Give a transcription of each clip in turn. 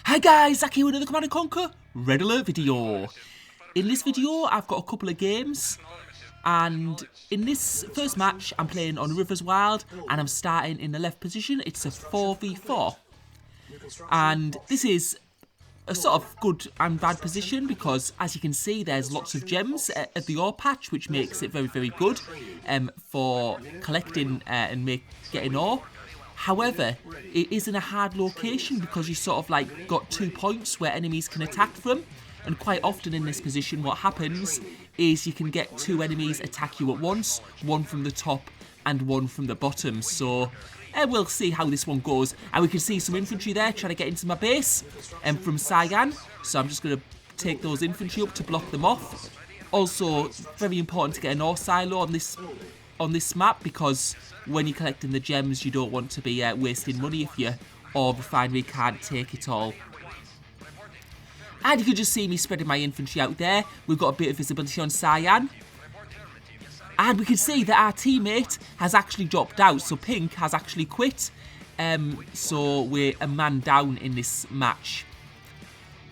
Hi guys, Zach here with another Command & Conquer Red Alert video. In this video I've got a couple of games, and in this first match I'm playing on Rivers Wild and I'm starting in the left position. It's a 4v4 and this is a sort of good and bad position because, as you can see, there's lots of gems at the ore patch, which makes it very good for collecting and getting ore. However, it is in a hard location because you sort of like got 2 points where enemies can attack from, and quite often in this position what happens is you can get 2 enemies attack you at once, one from the top and one from the bottom. So we'll see how this one goes. And we can see some infantry there trying to get into my base from Cyan, so I'm just going to take those infantry up to block them off. Also, very important to get an ore silo on this map, because when you're collecting the gems you don't want to be wasting money if your ore refinery can't take it all. And you can just see me spreading my infantry out there. We've got a bit of visibility on Cyan. And we can see that our teammate has actually dropped out, so Pink has actually quit. So we're a man down in this match.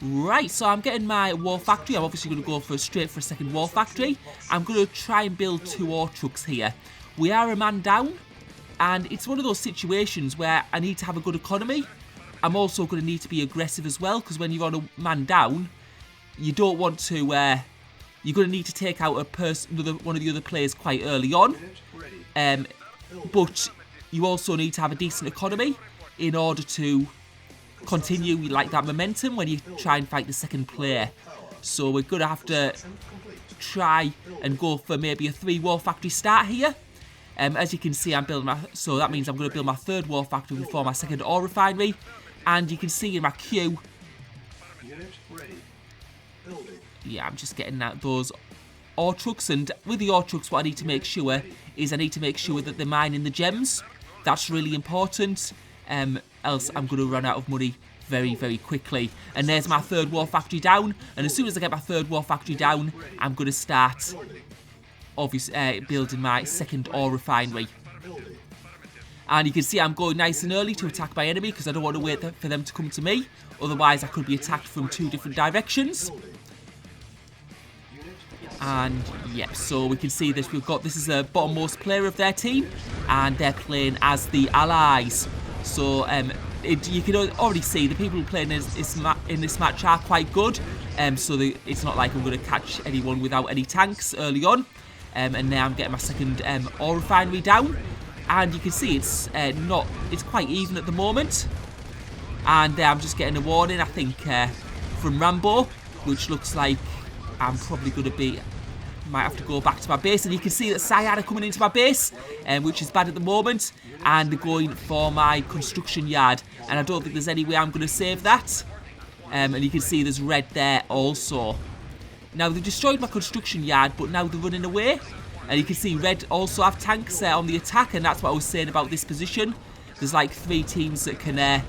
Right, so I'm getting my war factory. I'm obviously going to go straight for a second war factory. I'm going to try and build 2 ore trucks here. We are a man down, and it's one of those situations where I need to have a good economy. I'm also going to need to be aggressive as well, because when you're on a man down, you don't want to... you're going to need to take out one of the other players quite early on. But you also need to have a decent economy in order to continue like that momentum when you try and fight the second player. So we're going to have to try and go for maybe a 3 war factory start here. As you can see, I'm building so that means I'm going to build my 3rd war factory before my 2nd ore refinery. And you can see in my queue, yeah, I'm just getting out those ore trucks. And with the ore trucks, what I need to make sure is that they're mining the gems. That's really important. Else I'm going to run out of money very quickly. And there's my 3rd war factory down. And as soon as I get my 3rd war factory down, I'm going to start building my 2nd ore refinery. And you can see I'm going nice and early to attack my enemy because I don't want to wait for them to come to me. Otherwise I could be attacked from 2 different directions. And yeah, so we can see this. This is the bottommost player of their team, and they're playing as the allies. So you can already see the people playing in this match are quite good. So it's not like I'm going to catch anyone without any tanks early on. And now I'm getting my 2nd ore refinery down, and you can see it's quite even at the moment. And I'm just getting a warning, I think, from Rambo, which looks like I'm probably going to might have to go back to my base. And you can see that Cyan are coming into my base, which is bad at the moment, and they're going for my construction yard, and I don't think there's any way I'm going to save that. And you can see there's red there also. Now they've destroyed my construction yard, but now they're running away. And you can see red also have tanks on the attack, and that's what I was saying about this position. There's like 3 teams that can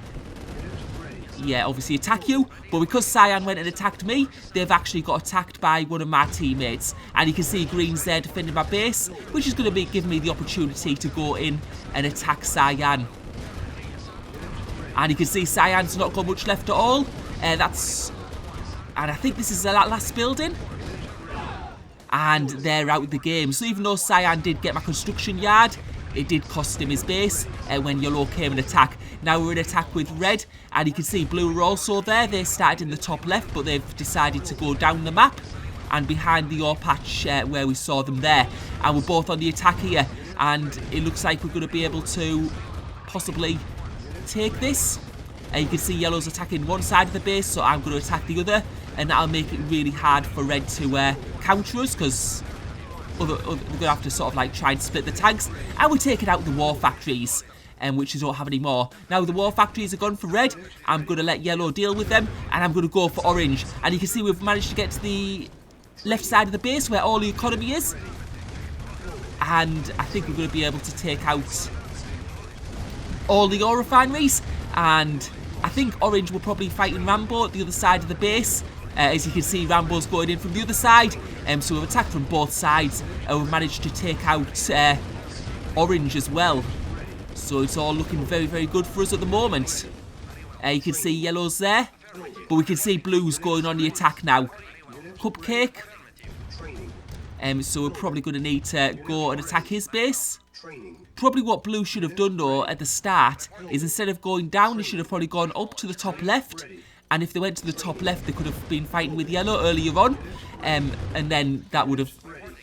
obviously attack you, but because Cyan went and attacked me, they've actually got attacked by one of my teammates. And you can see green's there defending my base, which is going to be giving me the opportunity to go in and attack Cyan. And you can see Cyan's not got much left at all. And I think this is the last building, and they're out of the game. So even though Cyan did get my construction yard, it did cost him his base when yellow came and attack. Now we're in attack with red, and you can see blue are also there. They started in the top left, but they've decided to go down the map and behind the ore patch where we saw them there. And we're both on the attack here, and it looks like we're going to be able to possibly take this. You can see yellow's attacking one side of the base, so I'm going to attack the other, and that'll make it really hard for red to counter us, because they're going to have to sort of like try and split the tanks. And we're taking out the war factories, which we don't have any more. Now the war factories are gone for red. I'm going to let yellow deal with them, and I'm going to go for orange. And you can see we've managed to get to the left side of the base where all the economy is, and I think we're going to be able to take out all the ore refineries. And I think orange will probably fighting Rambo at the other side of the base. As you can see, Rambo's going in from the other side. So we've attacked from both sides, and we've managed to take out orange as well. So it's all looking very good for us at the moment. You can see yellow's there. But we can see blue's going on the attack now. Cupcake. So we're probably going to need to go and attack his base. Probably what blue should have done though at the start is instead of going down, they should have probably gone up to the top left. And if they went to the top left, they could have been fighting with yellow earlier on. And then that would have...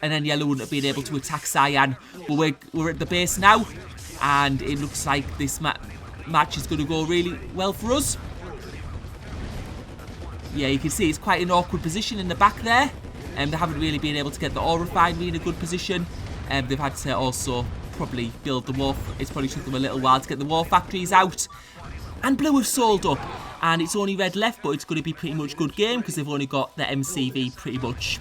And then yellow wouldn't have been able to attack cyan. But we're at the base now. And it looks like this match is going to go really well for us. Yeah, you can see it's quite an awkward position in the back there. They haven't really been able to get the ore refinery in a good position. They've had to also probably build the war... It's probably took them a little while to get the war factories out. And blue have sold up. And it's only red left, but it's going to be pretty much good game because they've only got the MCV pretty much.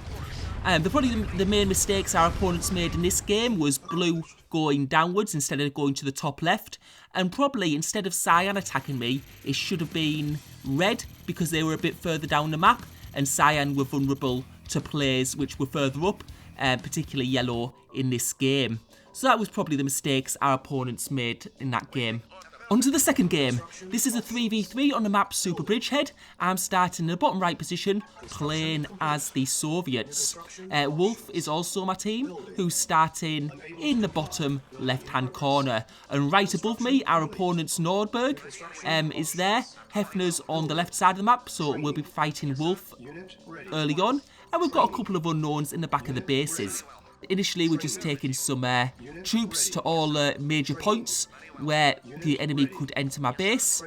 Probably the main mistakes our opponents made in this game was blue going downwards instead of going to the top left. And probably instead of cyan attacking me, it should have been red because they were a bit further down the map. And cyan were vulnerable to players which were further up, particularly yellow in this game. So that was probably the mistakes our opponents made in that game. On to the second game. This is a 3v3 on the map Super Bridgehead. I'm starting in the bottom right position, playing as the Soviets. Wolf is also my team, who's starting in the bottom left-hand corner. And right above me, our opponent's Nordberg is there. Hefner's on the left side of the map, so we'll be fighting Wolf early on. And we've got a couple of unknowns in the back of the bases. Initially, we're just taking some troops to all major points where the enemy could enter my base.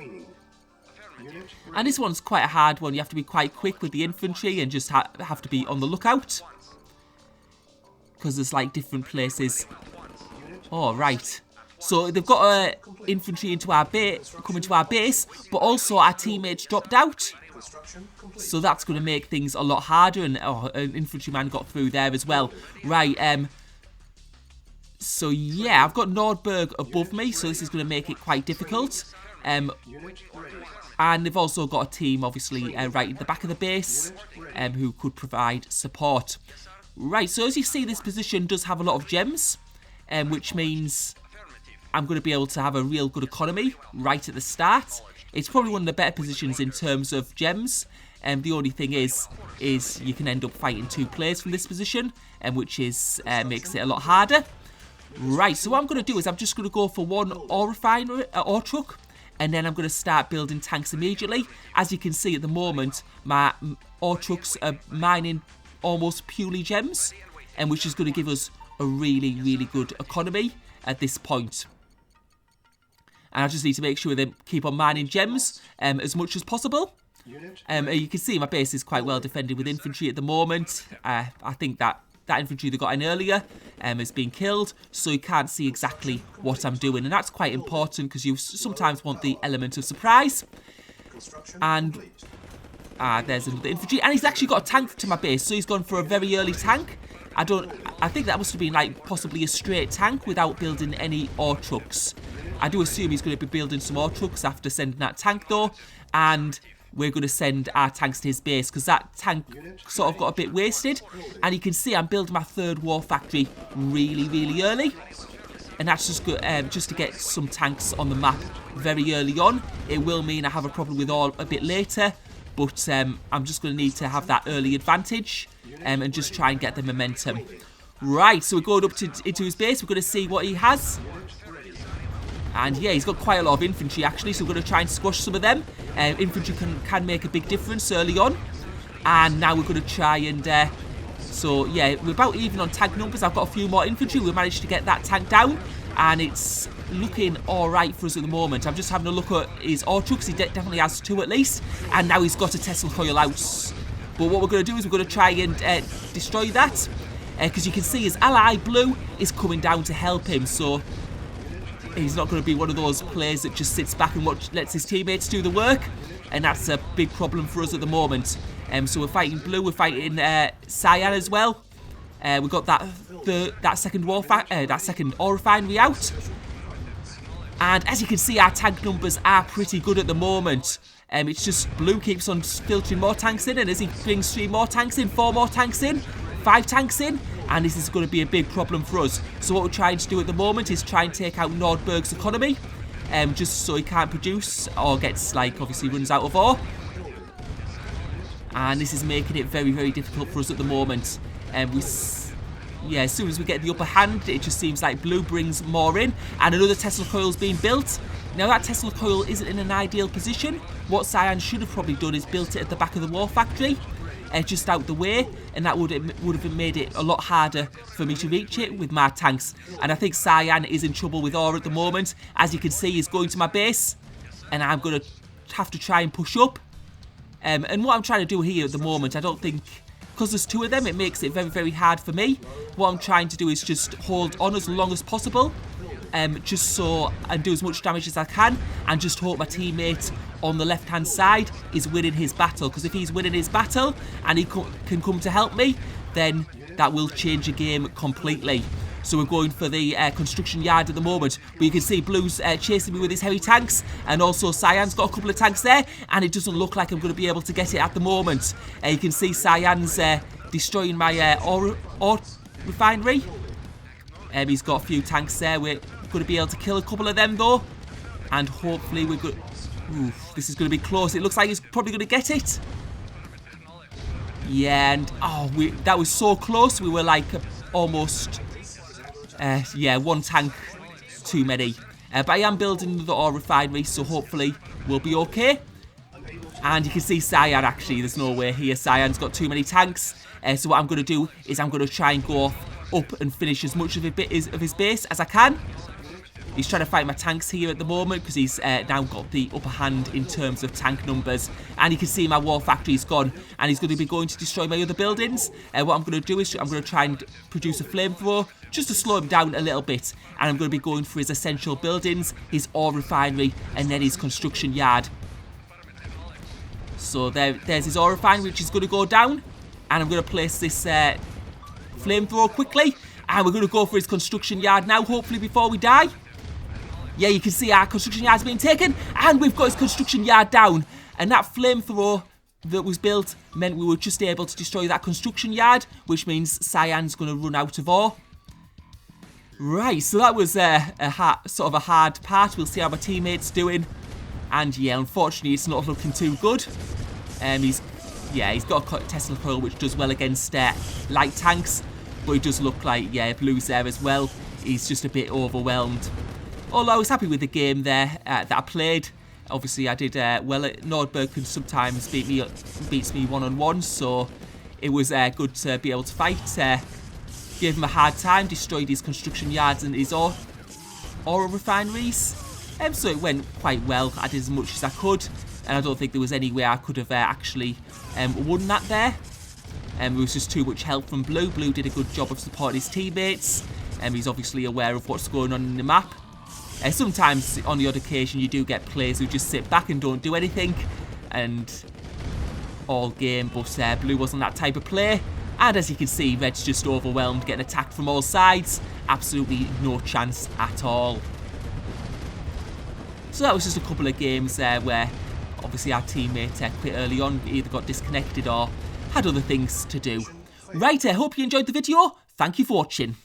And this one's quite a hard one. You have to be quite quick with the infantry and just have to be on the lookout. Because there's like different places. Oh, right. So they've got infantry into our base, coming to our base, but also our teammates dropped out. So that's going to make things a lot harder, and an infantryman got through there as well. Right, so yeah, I've got Nordberg above me, so this is going to make it quite difficult. And they've also got a team, obviously, right at the back of the base, who could provide support. Right, so as you see, this position does have a lot of gems, which means I'm going to be able to have a real good economy right at the start. It's probably one of the better positions in terms of gems. The only thing is you can end up fighting two players from this position, which makes it a lot harder. Right, so what I'm going to do is I'm just going to go for one ore truck, and then I'm going to start building tanks immediately. As you can see at the moment, my ore trucks are mining almost purely gems, which is going to give us a really, really good economy at this point. And I just need to make sure they keep on mining gems as much as possible. You can see my base is quite well defended with infantry at the moment. I think that infantry they got in earlier has been killed, so you can't see exactly what I'm doing. And that's quite important because you sometimes want the element of surprise. And there's another infantry. And he's actually got a tank to my base, so he's gone for a very early tank. I think that must have been like possibly a straight tank without building any ore trucks. I do assume he's going to be building some ore trucks after sending that tank though, and we're going to send our tanks to his base because that tank sort of got a bit wasted. And you can see I'm building my third war factory really, really early, and that's just good, just to get some tanks on the map very early on. It will mean I have a problem with ore a bit later, but I'm just going to need to have that early advantage and just try and get the momentum. Right, so we're going up into his base. We're going to see what he has. And yeah, he's got quite a lot of infantry actually, so we're going to try and squash some of them. Infantry can make a big difference early on. And now we're going to try and... so yeah, we're about even on tank numbers. I've got a few more infantry. We managed to get that tank down. And it's looking alright for us at the moment. I'm just having a look at his ore trucks. He definitely has two at least. And now he's got a Tesla coil out. But what we're going to do is we're going to try and destroy that. Because you can see his ally, Blue, is coming down to help him. So... he's not going to be one of those players that just sits back and lets his teammates do the work. And that's a big problem for us at the moment. So we're fighting Blue, we're fighting Cyan as well. We've got that second ore refinery out. And as you can see, our tank numbers are pretty good at the moment. It's just Blue keeps on filtering more tanks in. And as he brings 3 more tanks in, 4 more tanks in, 5 tanks in, and this is going to be a big problem for us. So what we're trying to do at the moment is try and take out Nordberg's economy, just so he can't produce or gets, like, obviously runs out of ore. And this is making it very, very difficult for us at the moment. Yeah, as soon as we get the upper hand, it just seems like blue brings more in. And another Tesla coil's being built. Now that Tesla coil isn't in an ideal position. What Cyan should have probably done is built it at the back of the war factory, just out the way, and that would have made it a lot harder for me to reach it with my tanks. And I think Cyan is in trouble with ore at the moment. As you can see, he's going to my base, and I'm going to have to try and push up. And what I'm trying to do here at the moment, I don't think, because there's two of them, it makes it very, very hard for me. What I'm trying to do is just hold on as long as possible, just so and do as much damage as I can, and just hope my teammate on the left-hand side is winning his battle. Because if he's winning his battle and he can come to help me, then that will change the game completely. So we're going for the construction yard at the moment. But you can see Blue's chasing me with his heavy tanks. And also Cyan's got a couple of tanks there. And it doesn't look like I'm going to be able to get it at the moment. You can see Cyan's destroying my ore refinery. He's got a few tanks there. We're going to be able to kill a couple of them though. And hopefully we're good. Oof, this is going to be close. It looks like he's probably going to get it. Yeah, and that was so close. We were like almost... yeah, one tank too many. But I am building the ore refinery, so hopefully we'll be okay. And you can see Cyan, actually, there's no way here. Cyan's got too many tanks. So what I'm going to do is I'm going to try and go up and finish as much of his base as I can. He's trying to fight my tanks here at the moment because he's now got the upper hand in terms of tank numbers. And you can see my war factory's gone, and he's going to be going to destroy my other buildings. What I'm going to do is I'm going to try and produce a flamethrower just to slow him down a little bit. And I'm going to be going for his essential buildings, his ore refinery, and then his construction yard. So there's his ore refinery, which is going to go down. And I'm going to place this flamethrower quickly. And we're going to go for his construction yard now, hopefully before we die. Yeah, you can see our construction yard's been taken, and we've got his construction yard down. And that flamethrower that was built meant we were just able to destroy that construction yard, which means Cyan's going to run out of ore. Right, so that was sort of a hard part. We'll see how my teammate's doing. And yeah, unfortunately, it's not looking too good. He's got a Tesla coil, which does well against light tanks. But it does look like, yeah, Blue's there as well. He's just a bit overwhelmed. Although I was happy with the game there that I played. Obviously, I did well at Nordberg, can sometimes beats me one-on-one, so it was good to be able to fight. Gave him a hard time, destroyed his construction yards and his ore refineries. So it went quite well. I did as much as I could, and I don't think there was any way I could have actually won that there. It was just too much help from Blue. Blue did a good job of supporting his teammates. He's obviously aware of what's going on in the map. Sometimes, on the odd occasion, you do get players who just sit back and don't do anything, and all game, but Blue wasn't that type of player. And as you can see, Red's just overwhelmed, getting attacked from all sides. Absolutely no chance at all. So that was just a couple of games where obviously our teammate quit early on, either got disconnected or had other things to do. Right, I hope you enjoyed the video. Thank you for watching.